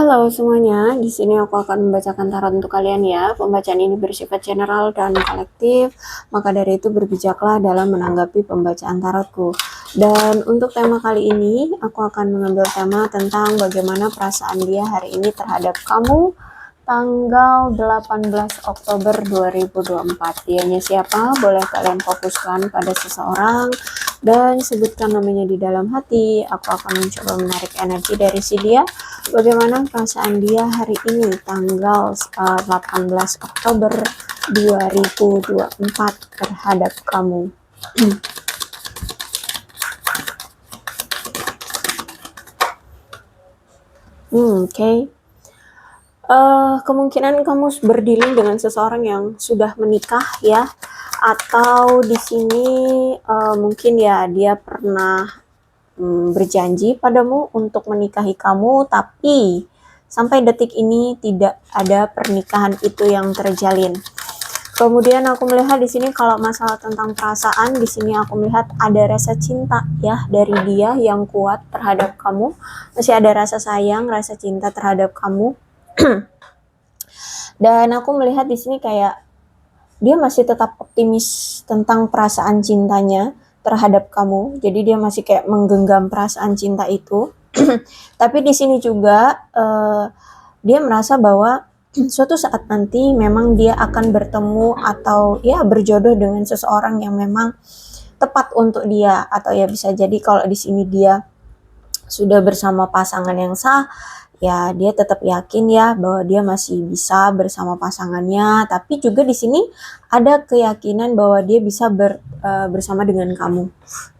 Halo semuanya, di sini aku akan membacakan tarot untuk kalian ya. Pembacaan ini bersifat general dan kolektif, maka dari itu berbijaklah dalam menanggapi pembacaan tarotku. Dan untuk tema kali ini, aku akan mengambil tema tentang bagaimana perasaan dia hari ini terhadap kamu tanggal 18 Oktober 2024. Dianya siapa? Boleh kalian fokuskan pada seseorang dan sebutkan namanya di dalam hati. Aku akan mencoba menarik energi dari si dia. Bagaimana perasaan dia hari ini tanggal 18 Oktober 2024 terhadap kamu. Oke. Kemungkinan kamu berdealing dengan seseorang yang sudah menikah ya, atau di sini mungkin ya dia pernah berjanji padamu untuk menikahi kamu, tapi sampai detik ini tidak ada pernikahan itu yang terjalin. Kemudian aku melihat di sini kalau masalah tentang perasaan, di sini aku melihat ada rasa cinta ya dari dia yang kuat terhadap kamu. Masih ada rasa sayang, rasa cinta terhadap kamu. Dan aku melihat di sini kayak dia masih tetap optimis tentang perasaan cintanya terhadap kamu. Jadi dia masih kayak menggenggam perasaan cinta itu. Tapi di sini juga dia merasa bahwa suatu saat nanti memang dia akan bertemu atau ya berjodoh dengan seseorang yang memang tepat untuk dia, atau ya bisa jadi kalau di sini dia sudah bersama pasangan yang sah, ya dia tetap yakin ya bahwa dia masih bisa bersama pasangannya, tapi juga di sini ada keyakinan bahwa dia bisa bersama dengan kamu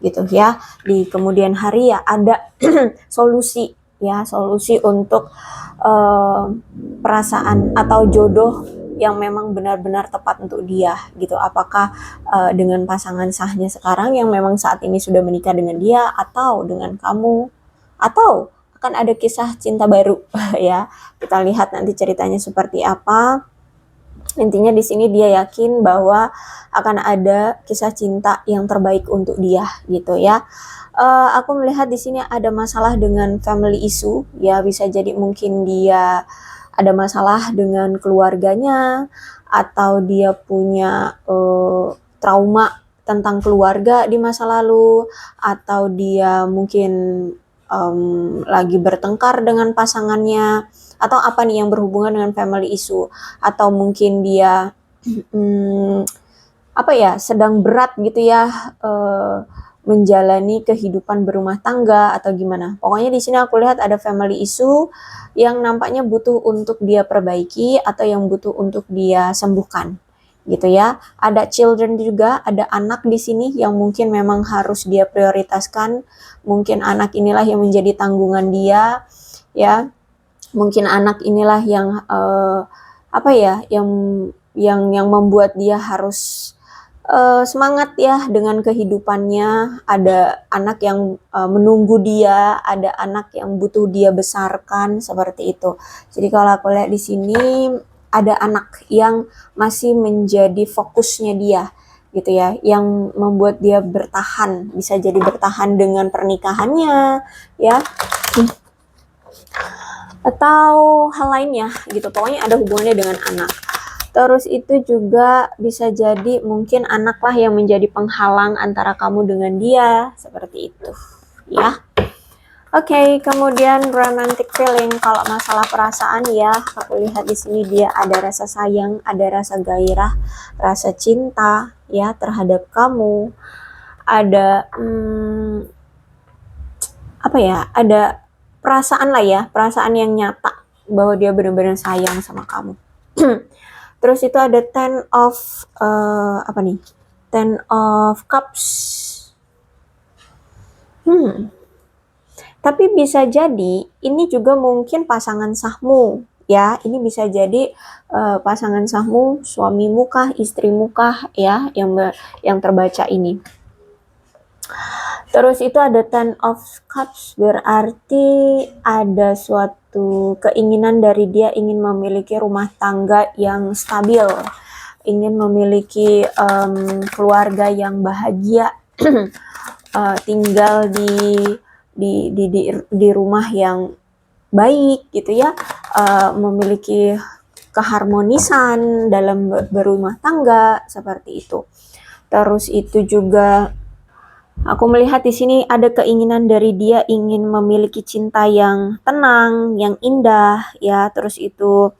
gitu ya. Di kemudian hari ya ada solusi untuk perasaan atau jodoh yang memang benar-benar tepat untuk dia gitu. Apakah dengan pasangan sahnya sekarang yang memang saat ini sudah menikah dengan dia, atau dengan kamu, atau akan ada kisah cinta baru ya. Kita lihat nanti ceritanya seperti apa. Intinya di sini dia yakin bahwa akan ada kisah cinta yang terbaik untuk dia gitu ya. Aku melihat di sini ada masalah dengan family issue ya, bisa jadi mungkin dia ada masalah dengan keluarganya, atau dia punya trauma tentang keluarga di masa lalu, atau dia mungkin lagi bertengkar dengan pasangannya, atau apa nih yang berhubungan dengan family issue, atau mungkin dia sedang berat gitu ya menjalani kehidupan berumah tangga atau gimana. Pokoknya di sini aku lihat ada family issue yang nampaknya butuh untuk dia perbaiki atau yang butuh untuk dia sembuhkan gitu ya. Ada children juga, ada anak di sini yang mungkin memang harus dia prioritaskan. Mungkin anak inilah yang menjadi tanggungan dia ya. Mungkin anak inilah yang yang membuat dia harus semangat ya dengan kehidupannya. Ada anak yang menunggu dia, ada anak yang butuh dia besarkan, seperti itu. Jadi kalau aku lihat di sini ada anak yang masih menjadi fokusnya dia gitu ya, yang membuat dia bertahan, bisa jadi bertahan dengan pernikahannya ya, atau hal lainnya gitu. Pokoknya ada hubungannya dengan anak. Terus itu juga bisa jadi mungkin anaklah yang menjadi penghalang antara kamu dengan dia, seperti itu ya. Oke, kemudian romantic feeling. Kalau masalah perasaan ya, aku lihat di sini dia ada rasa sayang, ada rasa gairah, rasa cinta ya terhadap kamu. Ada ada perasaan lah ya, perasaan yang nyata bahwa dia benar-benar sayang sama kamu. Terus itu ada Ten of Cups. Tapi bisa jadi ini juga mungkin pasangan sahmu ya. Ini bisa jadi pasangan sahmu, suamimu kah, istrimu kah ya, yang terbaca ini. Terus itu ada Ten of Cups, berarti ada suatu keinginan dari dia ingin memiliki rumah tangga yang stabil, ingin memiliki keluarga yang bahagia, tinggal di rumah yang baik gitu ya. memiliki keharmonisan dalam berumah tangga seperti itu. Terus itu juga aku melihat di sini ada keinginan dari dia ingin memiliki cinta yang tenang, yang indah ya. Terus itu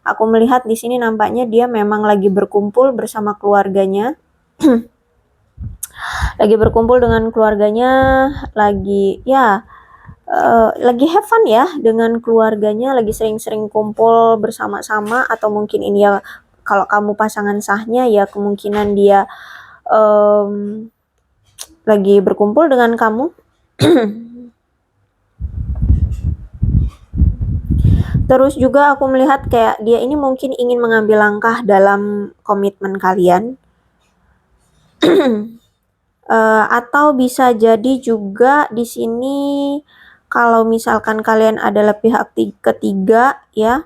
aku melihat di sini nampaknya dia memang lagi berkumpul bersama keluarganya. Lagi berkumpul dengan keluarganya, lagi ya lagi have fun ya dengan keluarganya, lagi sering-sering kumpul bersama-sama, atau mungkin ini ya kalau kamu pasangan sahnya ya kemungkinan dia lagi berkumpul dengan kamu. Terus juga aku melihat kayak dia ini mungkin ingin mengambil langkah dalam komitmen kalian. Atau bisa jadi juga di sini kalau misalkan kalian adalah pihak ketiga ya,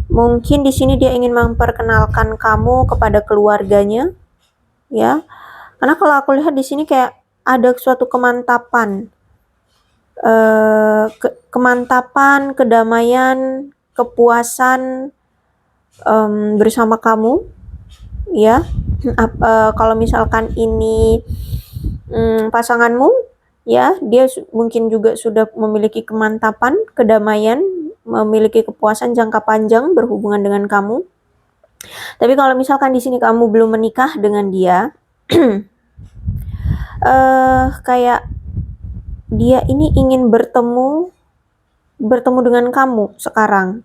mungkin di sini dia ingin memperkenalkan kamu kepada keluarganya ya. Karena kalau aku lihat di sini kayak ada suatu kemantapan, kemantapan, kedamaian, kepuasan bersama kamu ya. Kalau misalkan ini pasanganmu ya, dia mungkin juga sudah memiliki kemantapan, kedamaian, memiliki kepuasan jangka panjang berhubungan dengan kamu. Tapi kalau misalkan di sini kamu belum menikah dengan dia, kayak dia ini ingin bertemu dengan kamu sekarang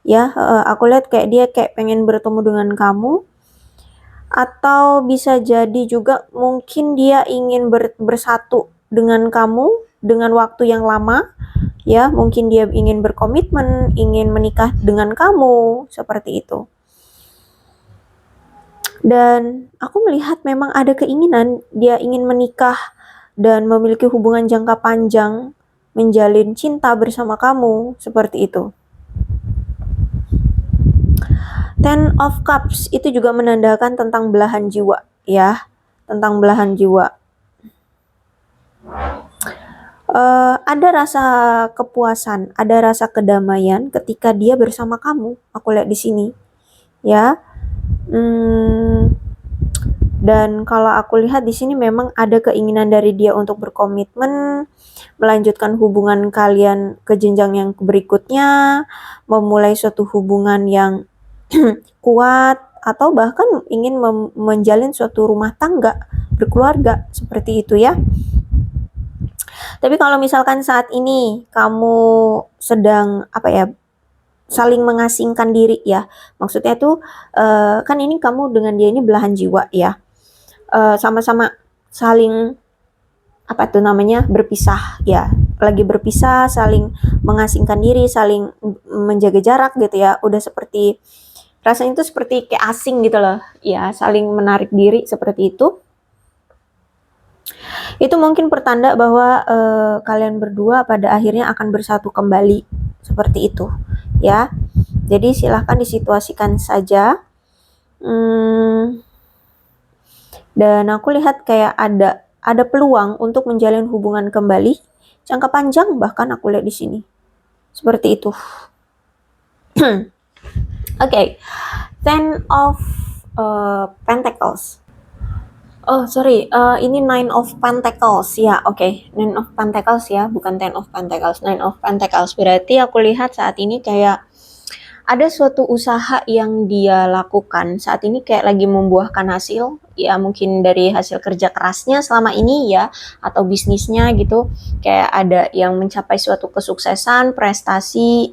ya. Aku lihat kayak dia kayak pengen bertemu dengan kamu, atau bisa jadi juga mungkin dia ingin bersatu dengan kamu dengan waktu yang lama ya. Mungkin dia ingin berkomitmen, ingin menikah dengan kamu seperti itu. Dan aku melihat memang ada keinginan dia ingin menikah dan memiliki hubungan jangka panjang, menjalin cinta bersama kamu seperti itu. Ten of Cups itu juga menandakan tentang belahan jiwa ya, tentang belahan jiwa. Ada rasa kepuasan, ada rasa kedamaian ketika dia bersama kamu. Aku lihat di sini ya. Dan kalau aku lihat di sini memang ada keinginan dari dia untuk berkomitmen, melanjutkan hubungan kalian ke jenjang yang berikutnya, memulai suatu hubungan yang kuat, atau bahkan ingin menjalin suatu rumah tangga, berkeluarga, seperti itu ya. Tapi kalau misalkan saat ini kamu sedang saling mengasingkan diri ya, maksudnya tuh kan ini kamu dengan dia ini belahan jiwa ya, sama-sama saling berpisah ya, lagi berpisah, saling mengasingkan diri, saling menjaga jarak gitu ya. Udah seperti rasanya itu seperti kayak asing gitu loh ya, saling menarik diri seperti itu. Itu mungkin pertanda bahwa kalian berdua pada akhirnya akan bersatu kembali seperti itu ya. Jadi silahkan disituasikan saja. Dan aku lihat kayak ada peluang untuk menjalin hubungan kembali jangka panjang, bahkan aku lihat di sini seperti itu. Okay. Ten of Pentacles. Oh sorry, ini Nine of Pentacles ya. Oke. Nine of Pentacles ya, bukan Ten of Pentacles. Nine of Pentacles berarti aku lihat saat ini kayak ada suatu usaha yang dia lakukan saat ini kayak lagi membuahkan hasil ya, mungkin dari hasil kerja kerasnya selama ini ya, atau bisnisnya gitu. Kayak ada yang mencapai suatu kesuksesan, prestasi,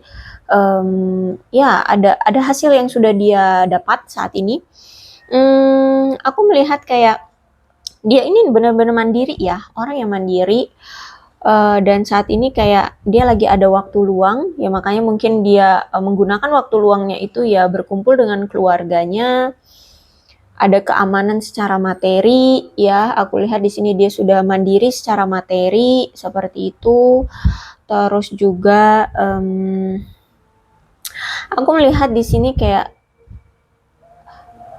ya ada hasil yang sudah dia dapat saat ini. Aku melihat kayak dia ini benar-benar mandiri ya, orang yang mandiri. Dan saat ini kayak dia lagi ada waktu luang ya, makanya mungkin dia menggunakan waktu luangnya itu ya berkumpul dengan keluarganya. Ada keamanan secara materi ya, aku lihat di sini dia sudah mandiri secara materi seperti itu. Terus juga aku melihat di sini kayak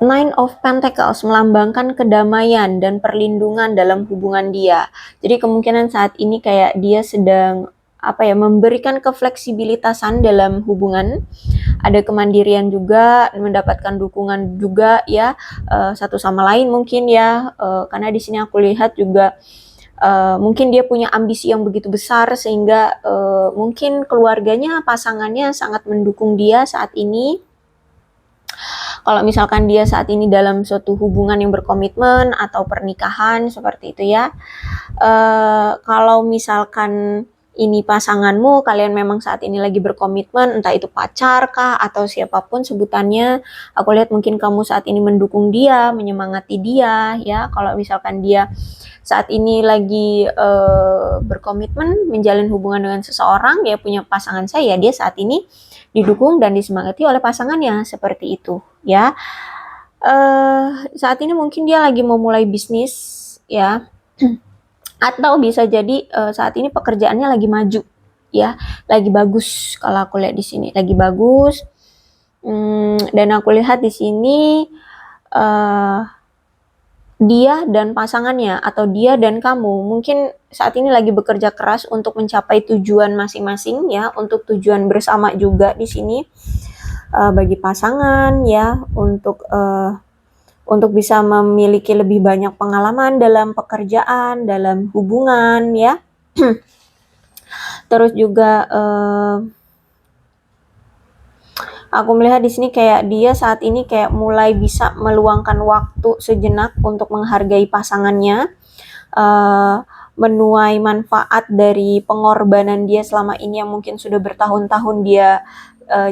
Nine of Pentacles melambangkan kedamaian dan perlindungan dalam hubungan dia. Jadi kemungkinan saat ini kayak dia sedang memberikan kefleksibilitasan dalam hubungan, ada kemandirian juga, mendapatkan dukungan juga ya, satu sama lain mungkin ya, karena di sini aku lihat juga mungkin dia punya ambisi yang begitu besar sehingga mungkin keluarganya, pasangannya sangat mendukung dia saat ini. Kalau misalkan dia saat ini dalam suatu hubungan yang berkomitmen atau pernikahan seperti itu ya. Kalau misalkan ini pasanganmu, kalian memang saat ini lagi berkomitmen, entah itu pacar kah atau siapapun sebutannya, aku lihat mungkin kamu saat ini mendukung dia, menyemangati dia ya. Kalau misalkan dia saat ini lagi berkomitmen menjalin hubungan dengan seseorang, ya punya pasangan saya, dia saat ini didukung dan disemangati oleh pasangannya seperti itu ya. Saat ini mungkin dia lagi mau mulai bisnis ya, atau bisa jadi saat ini pekerjaannya lagi maju ya, lagi bagus. Kalau aku lihat di sini lagi bagus. Dan aku lihat di sini dia dan pasangannya atau dia dan kamu mungkin saat ini lagi bekerja keras untuk mencapai tujuan masing-masing ya, untuk tujuan bersama juga di sini bagi pasangan ya, untuk bisa memiliki lebih banyak pengalaman dalam pekerjaan, dalam hubungan ya. Terus juga aku melihat di sini kayak dia saat ini kayak mulai bisa meluangkan waktu sejenak untuk menghargai pasangannya, menuai manfaat dari pengorbanan dia selama ini yang mungkin sudah bertahun-tahun dia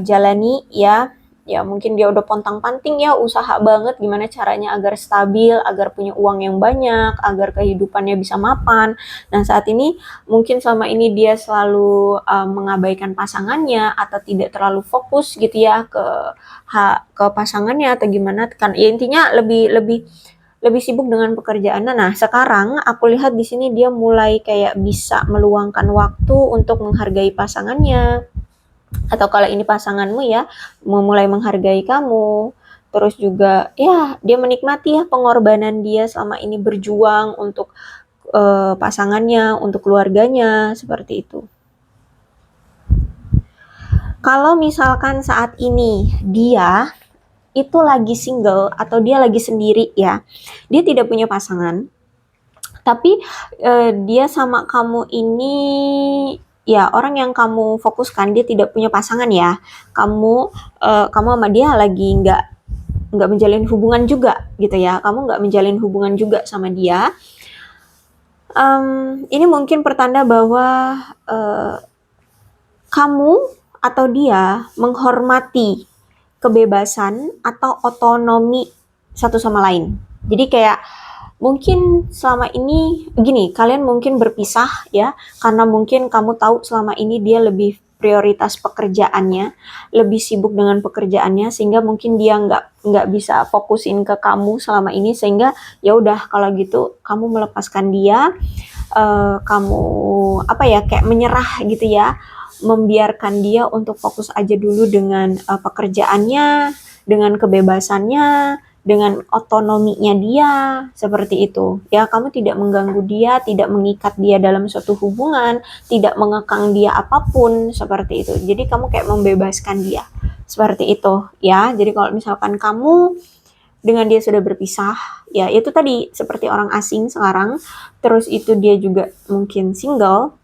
jalani ya. Ya mungkin dia udah pontang-panting ya, usaha banget gimana caranya agar stabil, agar punya uang yang banyak, agar kehidupannya bisa mapan. Nah saat ini mungkin selama ini dia selalu mengabaikan pasangannya atau tidak terlalu fokus gitu ya ke pasangannya atau gimana kan ya, intinya lebih sibuk dengan pekerjaannya. Nah sekarang aku lihat di sini dia mulai kayak bisa meluangkan waktu untuk menghargai pasangannya, atau kalau ini pasanganmu ya mulai menghargai kamu. Terus juga ya dia menikmati ya pengorbanan dia selama ini berjuang untuk pasangannya, untuk keluarganya seperti itu. Kalau misalkan saat ini dia itu lagi single atau dia lagi sendiri ya, dia tidak punya pasangan, tapi dia sama kamu ini ya orang yang kamu fokuskan, dia tidak punya pasangan ya, kamu sama dia lagi nggak menjalin hubungan juga gitu ya, kamu nggak menjalin hubungan juga sama dia. Ini mungkin pertanda bahwa kamu atau dia menghormati kebebasan atau otonomi satu sama lain. Jadi kayak mungkin selama ini gini, kalian mungkin berpisah ya, karena mungkin kamu tahu selama ini dia lebih prioritas pekerjaannya, lebih sibuk dengan pekerjaannya, sehingga mungkin dia nggak bisa fokusin ke kamu selama ini, sehingga ya udah kalau gitu kamu melepaskan dia, kamu kayak menyerah gitu ya, membiarkan dia untuk fokus aja dulu dengan pekerjaannya, dengan kebebasannya, dengan otonominya dia, seperti itu ya. Kamu tidak mengganggu dia, tidak mengikat dia dalam suatu hubungan, tidak mengekang dia apapun, seperti itu. Jadi kamu kayak membebaskan dia seperti itu ya. Jadi kalau misalkan kamu dengan dia sudah berpisah ya, itu tadi seperti orang asing sekarang, terus itu dia juga mungkin single,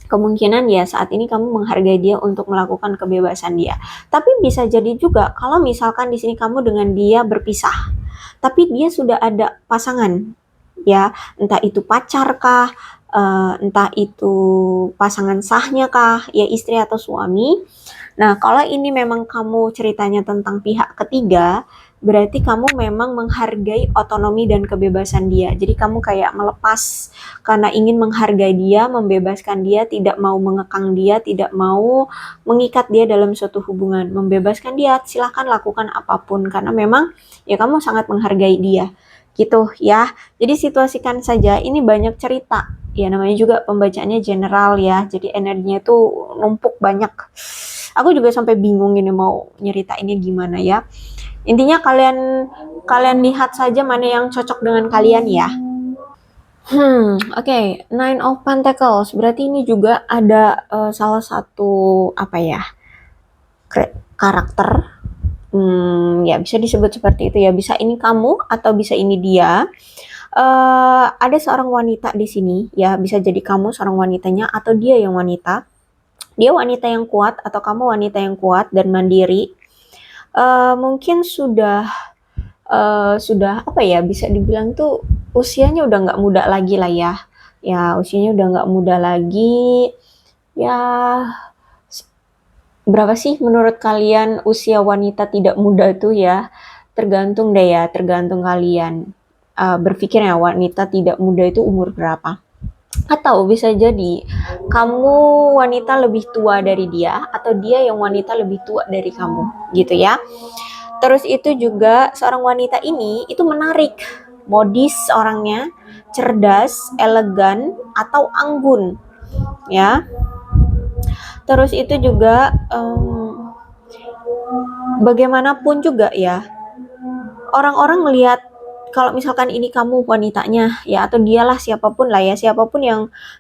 kemungkinan ya saat ini kamu menghargai dia untuk melakukan kebebasan dia. Tapi bisa jadi juga kalau misalkan di sini kamu dengan dia berpisah, tapi dia sudah ada pasangan, ya entah itu pacar kah, entah itu pasangan sahnya kah, ya istri atau suami. Nah kalau ini memang kamu ceritanya tentang pihak ketiga, berarti kamu memang menghargai otonomi dan kebebasan dia. Jadi kamu kayak melepas karena ingin menghargai dia, membebaskan dia, tidak mau mengekang dia, tidak mau mengikat dia dalam suatu hubungan. Membebaskan dia, silahkan lakukan apapun karena memang ya kamu sangat menghargai dia. Gitu ya. Jadi situasikan saja, ini banyak cerita. Ya namanya juga pembacaannya general ya. Jadi energinya tuh numpuk banyak. Aku juga sampai bingung ini mau nyeritainnya gimana ya. Intinya kalian lihat saja mana yang cocok dengan kalian ya. Oke, Nine of Pentacles. Berarti ini juga ada salah satu apa ya karakter. Ya bisa disebut seperti itu ya. Bisa ini kamu atau bisa ini dia. Ada seorang wanita di sini ya. Bisa jadi kamu seorang wanitanya atau dia yang wanita. Dia wanita yang kuat atau kamu wanita yang kuat dan mandiri. Mungkin sudah apa ya, bisa dibilang tuh usianya udah nggak muda lagi lah ya. Ya usianya udah nggak muda lagi. Ya berapa sih menurut kalian usia wanita tidak muda tuh ya? Tergantung deh ya, tergantung kalian. Berpikirnya wanita tidak muda itu umur berapa? Atau bisa jadi kamu wanita lebih tua dari dia atau dia yang wanita lebih tua dari kamu gitu ya. Terus itu juga seorang wanita ini itu menarik, modis orangnya, cerdas, elegan atau anggun ya. Terus itu juga bagaimanapun juga ya, orang-orang melihat kalau misalkan ini kamu wanitanya ya atau dialah siapapun lah ya, siapapun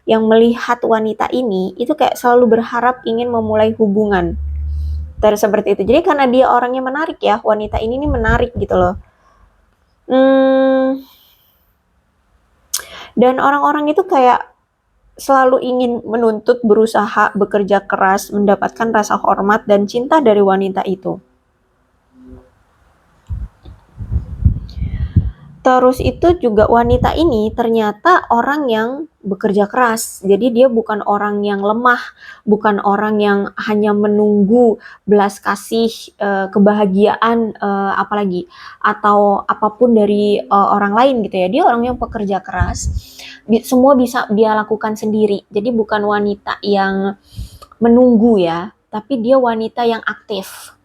yang melihat wanita ini itu kayak selalu berharap ingin memulai hubungan. Terus seperti itu. Jadi karena dia orangnya menarik ya, wanita ini nih menarik gitu loh. Dan orang-orang itu kayak selalu ingin menuntut, berusaha, bekerja keras, mendapatkan rasa hormat dan cinta dari wanita itu. Terus itu juga wanita ini ternyata orang yang bekerja keras. Jadi dia bukan orang yang lemah, bukan orang yang hanya menunggu belas kasih, kebahagiaan, apalagi atau apapun dari orang lain gitu ya. Dia orang yang pekerja keras. Semua bisa dia lakukan sendiri. Jadi bukan wanita yang menunggu ya, tapi dia wanita yang aktif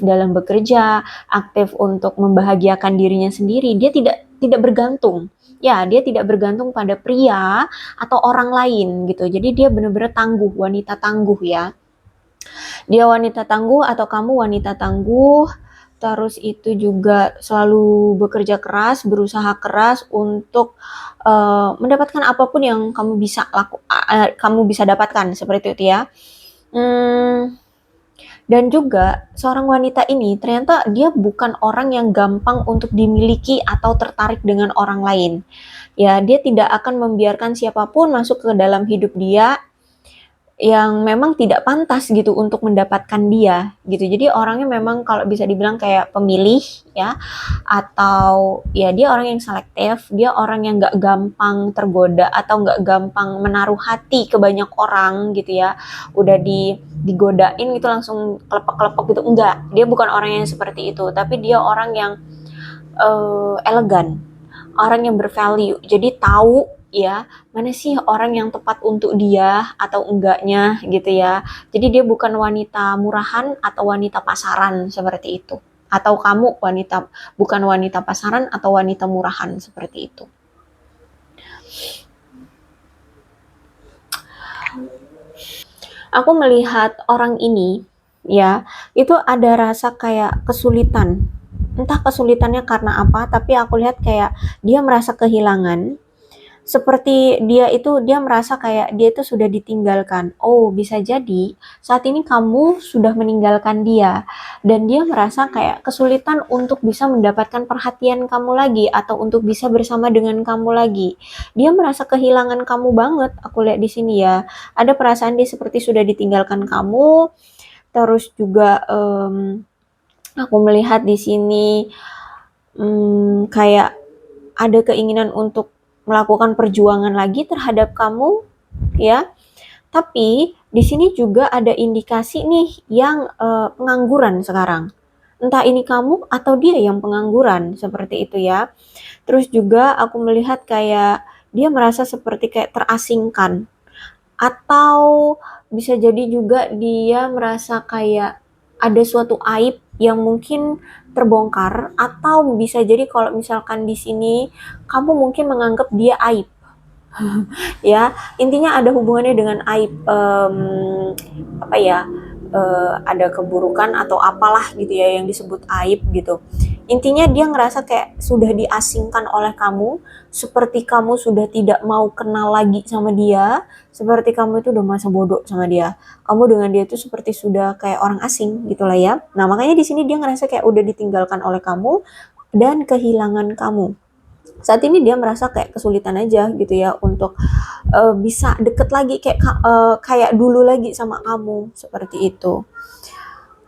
dalam bekerja, aktif untuk membahagiakan dirinya sendiri. Dia tidak bergantung. Ya, dia tidak bergantung pada pria atau orang lain gitu. Jadi dia benar-benar tangguh, wanita tangguh ya. Dia wanita tangguh atau kamu wanita tangguh. Terus itu juga selalu bekerja keras, berusaha keras untuk mendapatkan apapun yang kamu bisa dapatkan seperti itu ya. Dan juga seorang wanita ini ternyata dia bukan orang yang gampang untuk dimiliki atau tertarik dengan orang lain. Ya, dia tidak akan membiarkan siapapun masuk ke dalam hidup dia yang memang tidak pantas gitu untuk mendapatkan dia gitu. Jadi orangnya memang kalau bisa dibilang kayak pemilih ya, atau ya dia orang yang selektif, dia orang yang nggak gampang tergoda atau nggak gampang menaruh hati ke banyak orang gitu ya. Udah digodain gitu langsung kelepek-kelepek gitu, enggak, dia bukan orang yang seperti itu, tapi dia orang yang elegan, orang yang bervalue. Jadi tahu ya mana sih orang yang tepat untuk dia atau enggaknya gitu ya. Jadi dia bukan wanita murahan atau wanita pasaran seperti itu. Atau kamu bukan wanita pasaran atau wanita murahan seperti itu. Aku melihat orang ini ya, itu ada rasa kayak kesulitan. Entah kesulitannya karena apa, tapi aku lihat kayak dia merasa kehilangan. Seperti dia merasa kayak dia itu sudah ditinggalkan. Oh, bisa jadi saat ini kamu sudah meninggalkan dia dan dia merasa kayak kesulitan untuk bisa mendapatkan perhatian kamu lagi atau untuk bisa bersama dengan kamu lagi. Dia merasa kehilangan kamu banget. Aku lihat di sini ya. Ada perasaan dia seperti sudah ditinggalkan kamu. Terus juga aku melihat di sini kayak ada keinginan untuk melakukan perjuangan lagi terhadap kamu ya. Tapi di sini juga ada indikasi nih yang pengangguran sekarang. Entah ini kamu atau dia yang pengangguran seperti itu ya. Terus juga aku melihat kayak dia merasa seperti kayak terasingkan, atau bisa jadi juga dia merasa kayak ada suatu aib yang mungkin terbongkar, atau bisa jadi kalau misalkan di sini kamu mungkin menganggap dia aib ya, intinya ada hubungannya dengan aib, apa ya, ada keburukan atau apalah gitu ya yang disebut aib gitu. Intinya dia ngerasa kayak sudah diasingkan oleh kamu, seperti kamu sudah tidak mau kenal lagi sama dia, seperti kamu itu udah masa bodoh sama dia. Kamu dengan dia itu seperti sudah kayak orang asing gitu lah ya. Nah, makanya di sini dia ngerasa kayak udah ditinggalkan oleh kamu dan kehilangan kamu. Saat ini dia merasa kayak kesulitan aja gitu ya untuk bisa deket lagi kayak dulu lagi sama kamu seperti itu.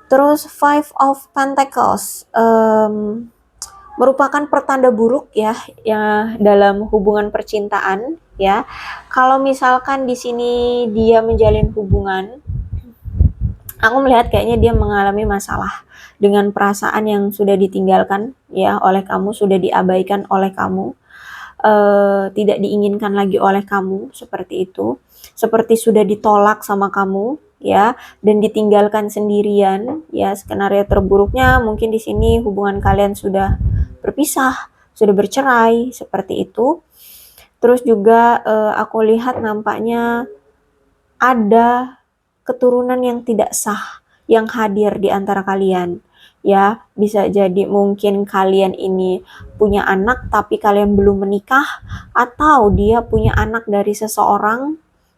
Terus Five of Pentacles merupakan pertanda buruk ya dalam hubungan percintaan ya. Kalau misalkan di sini dia menjalin hubungan, aku melihat kayaknya dia mengalami masalah dengan perasaan yang sudah ditinggalkan ya oleh kamu, sudah diabaikan oleh kamu, tidak diinginkan lagi oleh kamu seperti itu, seperti sudah ditolak sama kamu ya dan ditinggalkan sendirian ya. Skenario terburuknya mungkin di sini hubungan kalian sudah berpisah, sudah bercerai seperti itu. Terus juga aku lihat nampaknya ada keturunan yang tidak sah yang hadir di antara kalian ya. Bisa jadi mungkin kalian ini punya anak tapi kalian belum menikah, atau dia punya anak dari seseorang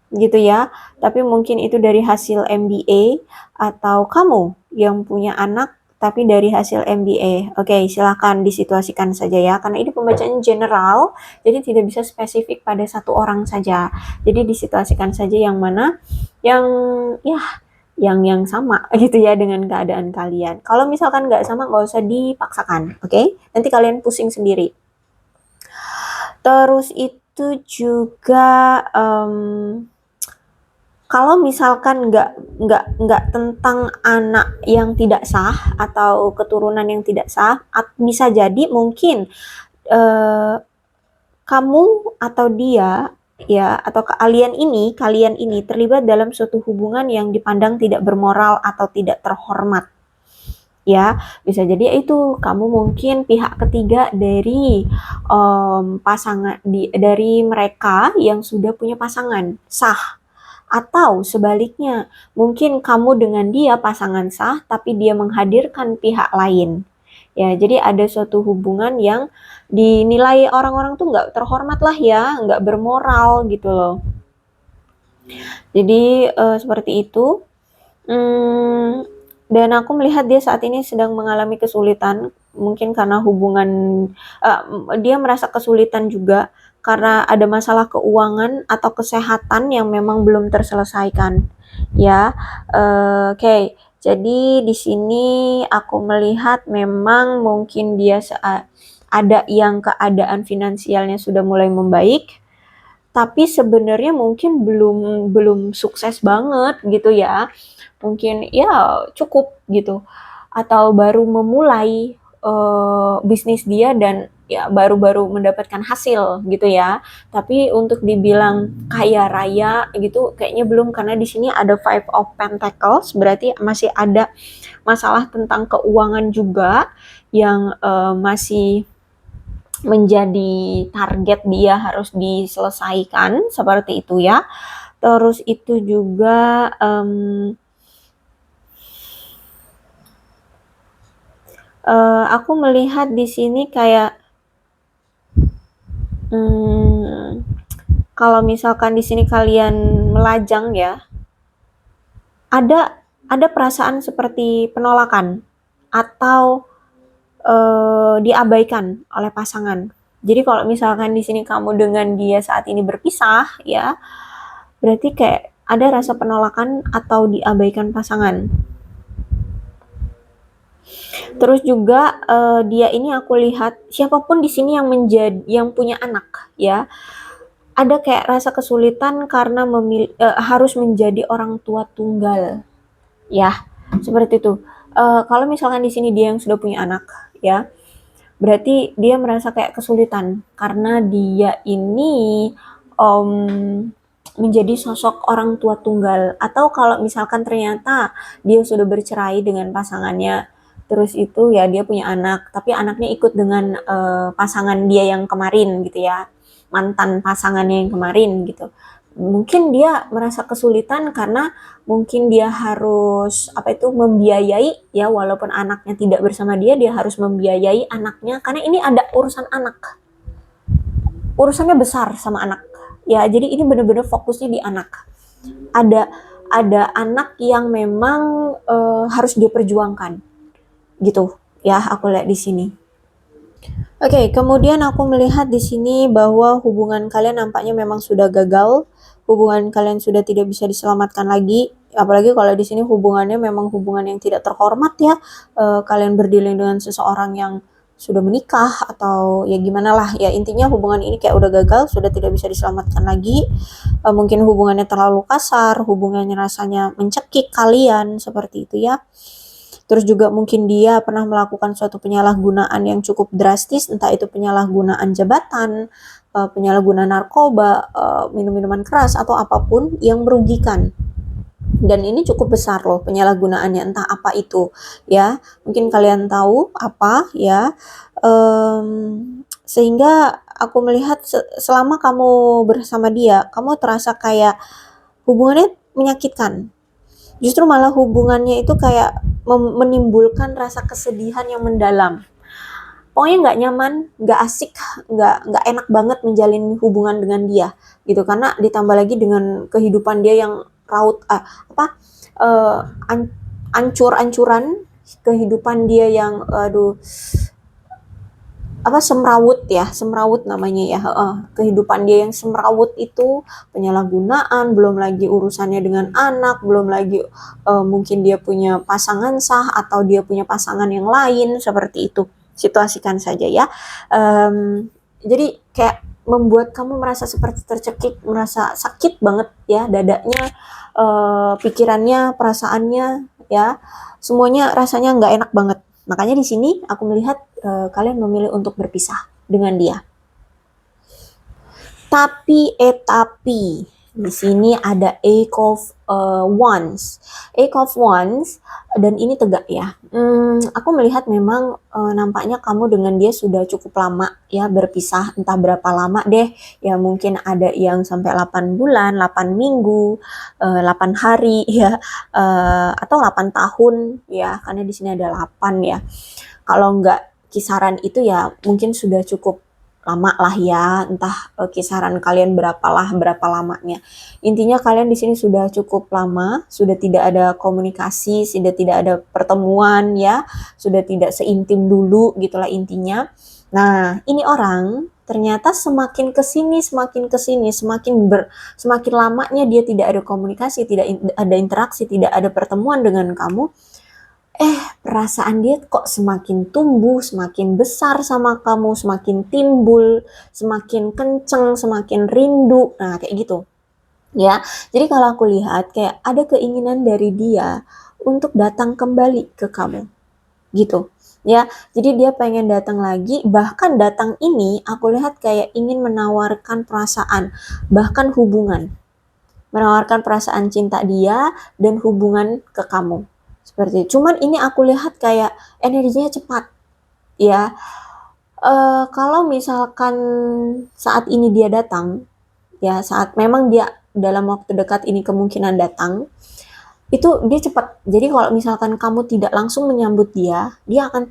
gitu ya, tapi mungkin itu dari hasil MBA, atau kamu yang punya anak tapi dari hasil MBA. Oke, silahkan disituasikan saja ya, karena ini pembacaan general, jadi tidak bisa spesifik pada satu orang saja. Jadi disituasikan saja yang mana yang ya yang sama gitu ya dengan keadaan kalian. Kalau misalkan nggak sama, nggak usah dipaksakan, oke? Nanti kalian pusing sendiri. Terus itu juga kalau misalkan nggak tentang anak yang tidak sah atau keturunan yang tidak sah, bisa jadi mungkin kamu atau dia ya, atau kalian ini terlibat dalam suatu hubungan yang dipandang tidak bermoral atau tidak terhormat ya. Bisa jadi itu kamu mungkin pihak ketiga dari pasangan dari mereka yang sudah punya pasangan sah, atau sebaliknya mungkin kamu dengan dia pasangan sah tapi dia menghadirkan pihak lain ya. Jadi ada suatu hubungan yang dinilai orang-orang tuh nggak terhormat lah ya, nggak bermoral gitu loh. Jadi seperti itu. Dan aku melihat dia saat ini sedang mengalami kesulitan, mungkin karena hubungan, dia merasa kesulitan juga karena ada masalah keuangan atau kesehatan yang memang belum terselesaikan ya. Oke. Jadi di sini aku melihat memang mungkin dia ada yang keadaan finansialnya sudah mulai membaik, tapi sebenarnya mungkin belum sukses banget gitu ya. Mungkin ya cukup gitu, atau baru memulai bisnis dia dan ya baru-baru mendapatkan hasil gitu ya. Tapi untuk dibilang kaya raya gitu kayaknya belum, karena di sini ada Five of Pentacles, berarti masih ada masalah tentang keuangan juga yang masih menjadi target dia harus diselesaikan seperti itu ya. Terus itu juga aku melihat di sini kayak kalau misalkan di sini kalian melajang ya, ada perasaan seperti penolakan atau diabaikan oleh pasangan. Jadi kalau misalkan di sini kamu dengan dia saat ini berpisah ya, berarti kayak ada rasa penolakan atau diabaikan pasangan. Terus juga dia ini aku lihat siapapun di sini yang punya anak ya, ada kayak rasa kesulitan karena harus menjadi orang tua tunggal ya, seperti itu. Kalau misalkan di sini dia yang sudah punya anak ya, berarti dia merasa kayak kesulitan karena dia ini menjadi sosok orang tua tunggal. Atau kalau misalkan ternyata dia sudah bercerai dengan pasangannya, terus itu ya dia punya anak, tapi anaknya ikut dengan pasangan dia yang kemarin gitu ya, mantan pasangannya yang kemarin gitu. Mungkin dia merasa kesulitan karena mungkin dia harus membiayai, ya, walaupun anaknya tidak bersama dia harus membiayai anaknya karena ini ada urusan anak. Urusannya besar sama anak. Ya, jadi ini benar-benar fokusnya di anak. Ada anak yang memang harus dia perjuangkan. Gitu. Ya, aku lihat di sini. Oke, kemudian aku melihat di sini bahwa hubungan kalian nampaknya memang sudah gagal. Hubungan kalian sudah tidak bisa diselamatkan lagi. Apalagi kalau di sini hubungannya memang hubungan yang tidak terhormat, ya. Kalian berdealing dengan seseorang yang sudah menikah atau ya gimana lah. Ya, intinya hubungan ini kayak udah gagal, sudah tidak bisa diselamatkan lagi. Mungkin hubungannya terlalu kasar, hubungannya rasanya mencekik kalian, seperti itu, ya. Terus juga mungkin dia pernah melakukan suatu penyalahgunaan yang cukup drastis, entah itu penyalahgunaan jabatan, penyalahgunaan narkoba, minum-minuman keras, atau apapun yang merugikan. Dan ini cukup besar loh penyalahgunaannya, entah apa itu, ya. Mungkin kalian tahu apa, ya. Sehingga aku melihat selama kamu bersama dia, kamu terasa kayak hubungannya menyakitkan. Justru malah hubungannya itu kayak menimbulkan rasa kesedihan yang mendalam. Pokoknya nggak nyaman, nggak asik, nggak enak banget menjalin hubungan dengan dia, gitu. Karena ditambah lagi dengan kehidupan dia yang raut, ancur-ancuran, kehidupan dia yang, semrawut namanya, ya. Kehidupan dia yang semrawut itu, penyalahgunaan, belum lagi urusannya dengan anak, belum lagi mungkin dia punya pasangan sah atau dia punya pasangan yang lain, seperti itu. Situasikan saja, ya. Jadi kayak membuat kamu merasa seperti tercekik, merasa sakit banget, ya, dadanya, pikirannya, perasaannya, ya, semuanya rasanya nggak enak banget. Makanya di sini aku melihat kalian memilih untuk berpisah dengan dia. Tapi di sini ada Eight of Wands. Eight of Wands, dan ini tegak, ya. Aku melihat memang nampaknya kamu dengan dia sudah cukup lama, ya, berpisah. Entah berapa lama deh, ya, mungkin ada yang sampai 8 bulan, 8 minggu, 8 hari, ya, atau 8 tahun, ya, karena di sini ada 8, ya. Kalau nggak kisaran itu, ya, mungkin sudah cukup lama lah, ya. Entah kisaran kalian berapa lamanya. Intinya kalian di sini sudah cukup lama, sudah tidak ada komunikasi, sudah tidak ada pertemuan, ya, sudah tidak seintim dulu, gitulah intinya. Nah, ini orang ternyata semakin kesini, semakin lamanya dia tidak ada komunikasi, tidak ada interaksi, tidak ada pertemuan dengan kamu. Perasaan dia kok semakin tumbuh, semakin besar sama kamu, semakin timbul, semakin kenceng, semakin rindu. Nah, kayak gitu. Ya, jadi kalau aku lihat kayak ada keinginan dari dia untuk datang kembali ke kamu. Gitu. Ya, jadi dia pengen datang lagi, bahkan datang ini aku lihat kayak ingin menawarkan perasaan, bahkan hubungan. Menawarkan perasaan cinta dia dan hubungan ke kamu. Seperti itu. Cuman ini aku lihat kayak energinya cepat, ya. Kalau misalkan saat ini dia datang, ya, saat memang dia dalam waktu dekat ini kemungkinan datang, itu dia cepat. Jadi kalau misalkan kamu tidak langsung menyambut dia akan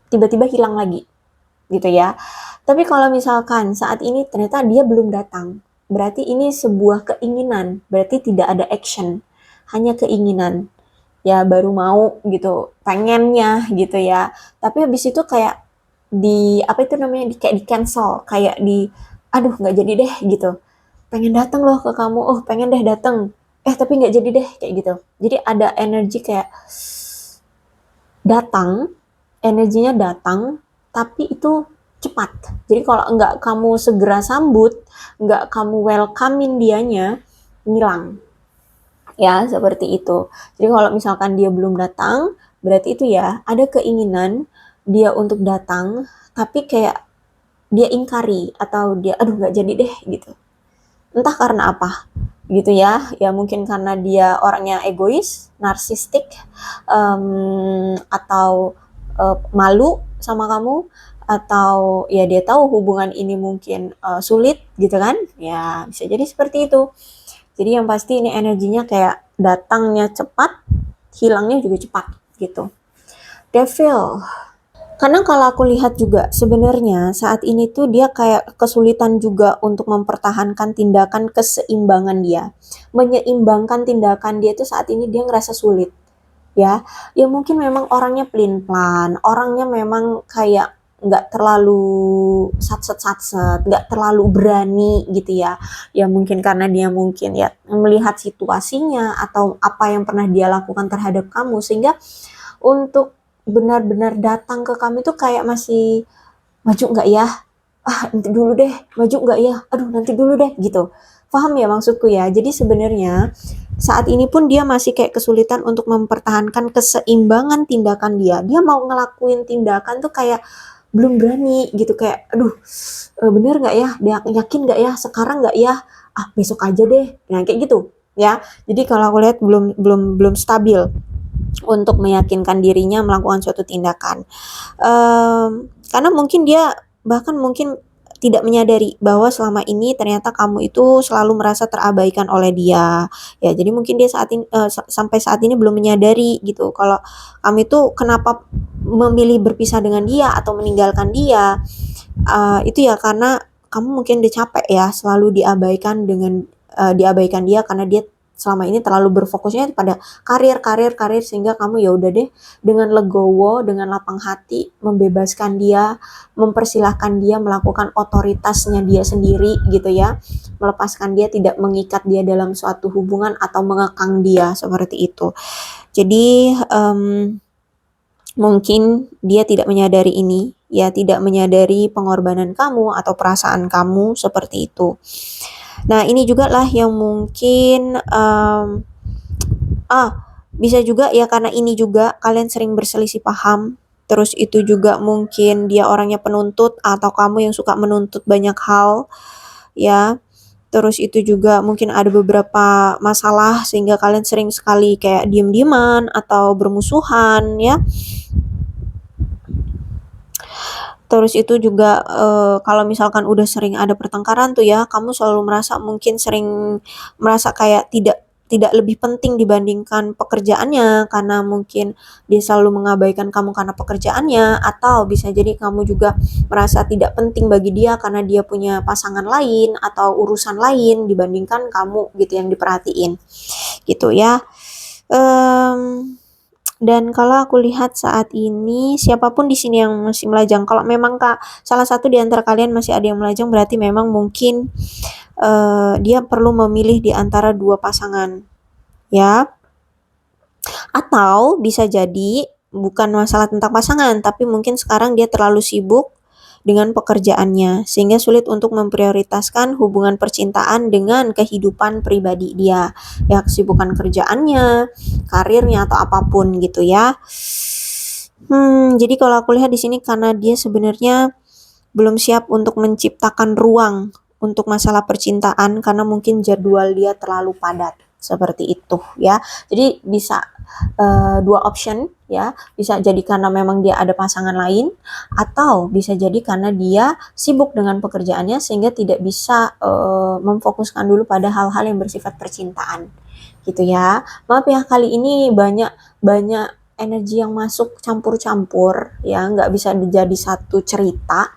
tiba-tiba hilang lagi, gitu, ya. Tapi kalau misalkan saat ini ternyata dia belum datang, berarti ini sebuah keinginan, berarti tidak ada action, hanya keinginan. Ya, baru mau gitu, pengennya gitu, ya. Tapi habis itu kayak kayak di cancel, kayak aduh nggak jadi deh gitu. Pengen datang loh ke kamu, pengen deh datang. Tapi nggak jadi deh, kayak gitu. Jadi ada energi kayak datang, energinya datang, tapi itu cepat. Jadi kalau nggak kamu segera sambut, nggak kamu welcome-in dianya, ngilang. Ya, seperti itu. Jadi kalau misalkan dia belum datang, berarti itu, ya, ada keinginan dia untuk datang, tapi kayak dia ingkari atau dia aduh nggak jadi deh gitu. Entah karena apa, gitu, ya. Ya mungkin karena dia orangnya egois, narsistik, atau malu sama kamu, atau ya dia tahu hubungan ini mungkin sulit gitu kan, ya bisa jadi seperti itu. Jadi yang pasti ini energinya kayak datangnya cepat, hilangnya juga cepat gitu. Devil. Karena kalau aku lihat juga sebenarnya saat ini tuh dia kayak kesulitan juga untuk mempertahankan tindakan keseimbangan dia. Menyeimbangkan tindakan dia itu saat ini dia ngerasa sulit. Ya, ya mungkin memang orangnya pelin-pelan, orangnya memang kayak nggak terlalu satset-satset, nggak terlalu berani gitu ya. Ya mungkin karena dia mungkin ya melihat situasinya atau apa yang pernah dia lakukan terhadap kamu sehingga untuk benar-benar datang ke kami tuh kayak masih maju nggak ya? Ah nanti dulu deh, maju nggak ya? Aduh nanti dulu deh gitu. Paham ya maksudku ya? Jadi sebenarnya saat ini pun dia masih kayak kesulitan untuk mempertahankan keseimbangan tindakan dia. Dia mau ngelakuin tindakan tuh kayak belum berani gitu kayak aduh bener nggak ya? Dia yakin nggak ya? Sekarang nggak ya? Ah besok aja deh. Nah kayak gitu ya. Jadi kalau aku lihat belum stabil untuk meyakinkan dirinya melakukan suatu tindakan. Karena mungkin dia bahkan mungkin tidak menyadari bahwa selama ini ternyata kamu itu selalu merasa terabaikan oleh dia. Ya, jadi mungkin dia saat ini sampai saat ini belum menyadari gitu kalau kamu itu kenapa memilih berpisah dengan dia atau meninggalkan dia. Itu ya karena kamu mungkin udah capek ya selalu diabaikan dia karena dia selama ini terlalu berfokusnya pada karir sehingga kamu ya udah deh dengan legowo, dengan lapang hati membebaskan dia, mempersilahkan dia melakukan otoritasnya dia sendiri gitu ya. Melepaskan dia, tidak mengikat dia dalam suatu hubungan atau mengekang dia seperti itu. Jadi mungkin dia tidak menyadari ini, ya tidak menyadari pengorbanan kamu atau perasaan kamu seperti itu. Nah ini juga lah yang mungkin bisa juga ya karena ini juga kalian sering berselisih paham. Terus itu juga mungkin dia orangnya penuntut atau kamu yang suka menuntut banyak hal ya. Terus itu juga mungkin ada beberapa masalah sehingga kalian sering sekali kayak diem-dieman atau bermusuhan ya. Terus itu juga kalau misalkan udah sering ada pertengkaran tuh ya, kamu selalu merasa mungkin sering merasa kayak tidak lebih penting dibandingkan pekerjaannya karena mungkin dia selalu mengabaikan kamu karena pekerjaannya atau bisa jadi kamu juga merasa tidak penting bagi dia karena dia punya pasangan lain atau urusan lain dibandingkan kamu gitu yang diperhatiin gitu ya. Dan kalau aku lihat saat ini siapapun di sini yang masih melajang, kalau memang salah satu di antara kalian masih ada yang melajang berarti memang mungkin dia perlu memilih di antara dua pasangan ya. Atau bisa jadi bukan masalah tentang pasangan, tapi mungkin sekarang dia terlalu sibuk dengan pekerjaannya sehingga sulit untuk memprioritaskan hubungan percintaan dengan kehidupan pribadi dia. Ya kesibukan kerjaannya, karirnya atau apapun gitu ya. Jadi kalau aku lihat di sini karena dia sebenarnya belum siap untuk menciptakan ruang untuk masalah percintaan karena mungkin jadwal dia terlalu padat seperti itu ya. Jadi bisa dua option ya, bisa jadi karena memang dia ada pasangan lain atau bisa jadi karena dia sibuk dengan pekerjaannya sehingga tidak bisa memfokuskan dulu pada hal-hal yang bersifat percintaan gitu ya. Maaf ya kali ini banyak energi yang masuk campur-campur ya, nggak bisa jadi satu cerita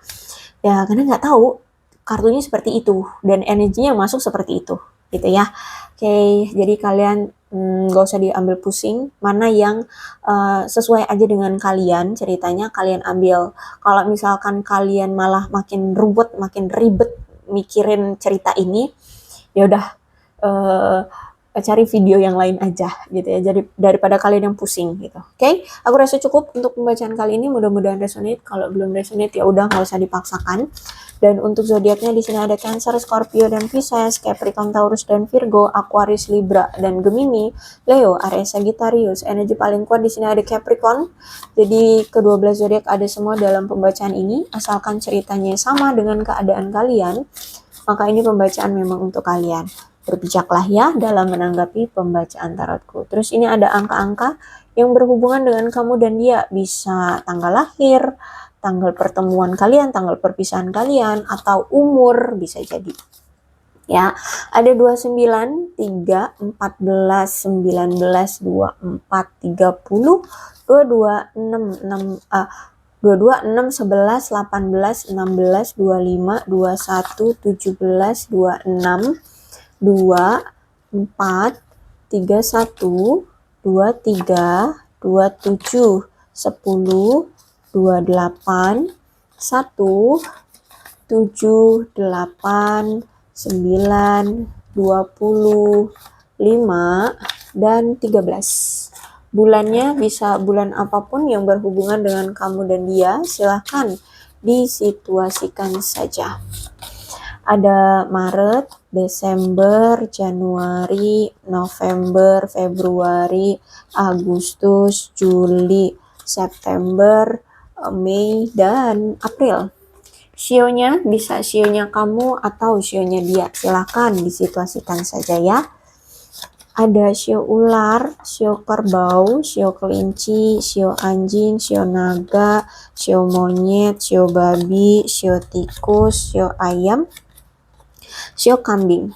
ya karena nggak tahu kartunya seperti itu dan energinya masuk seperti itu gitu ya. Oke, jadi kalian gak usah diambil pusing, mana yang sesuai aja dengan kalian ceritanya kalian ambil. Kalau misalkan kalian malah makin ruwet, makin ribet mikirin cerita ini, ya udah cari video yang lain aja gitu ya, jadi daripada kalian yang pusing gitu. Oke, aku rasa cukup untuk pembacaan kali ini, mudah-mudahan resonate. Kalau belum resonate ya udah nggak usah dipaksakan. Dan untuk zodiaknya di sini ada Cancer, Scorpio dan Pisces, Capricorn, Taurus dan Virgo, Aquarius, Libra dan Gemini, Leo, Aries, Sagittarius. Energi paling kuat di sini ada Capricorn. Jadi ke-12 zodiak ada semua dalam pembacaan ini, asalkan ceritanya sama dengan keadaan kalian, maka ini pembacaan memang untuk kalian. Berbijaklah ya dalam menanggapi pembacaan tarotku. Terus ini ada angka-angka yang berhubungan dengan kamu dan dia, bisa tanggal lahir, tanggal pertemuan kalian, tanggal perpisahan kalian, atau umur bisa jadi. Ya, ada 29, 3, 14, 19, 24, 30, 22, 6, 22, 6, 11, 18, 16, 25, 21, 17, 26, 2, 4, 31, 23, 27, 10, 28, 1, 7, 8, 9, 20, 5, dan 13. Bulannya bisa bulan apapun yang berhubungan dengan kamu dan dia, silahkan disituasikan saja. Ada Maret, Desember, Januari, November, Februari, Agustus, Juli, September, Mei, dan April. Sionya bisa sionya kamu atau sionya dia, silahkan disituasikan saja ya. Ada sio ular, sio kerbau, sio kelinci, sio anjing, sio naga, sio monyet, sio babi, sio tikus, sio ayam, sio kambing.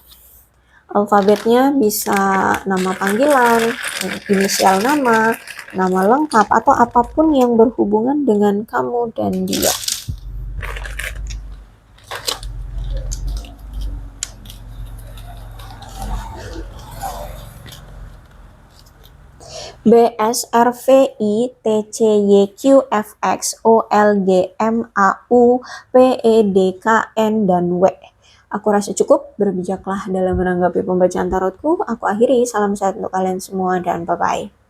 Alfabetnya bisa nama panggilan, inisial nama, nama lengkap, atau apapun yang berhubungan dengan kamu dan dia. B S R V I T C Y Q F X O L G M A U P E D K N dan W. Aku rasa cukup, berbijaklah dalam menanggapi pembacaan tarotku. Aku akhiri, salam sehat untuk kalian semua dan bye-bye.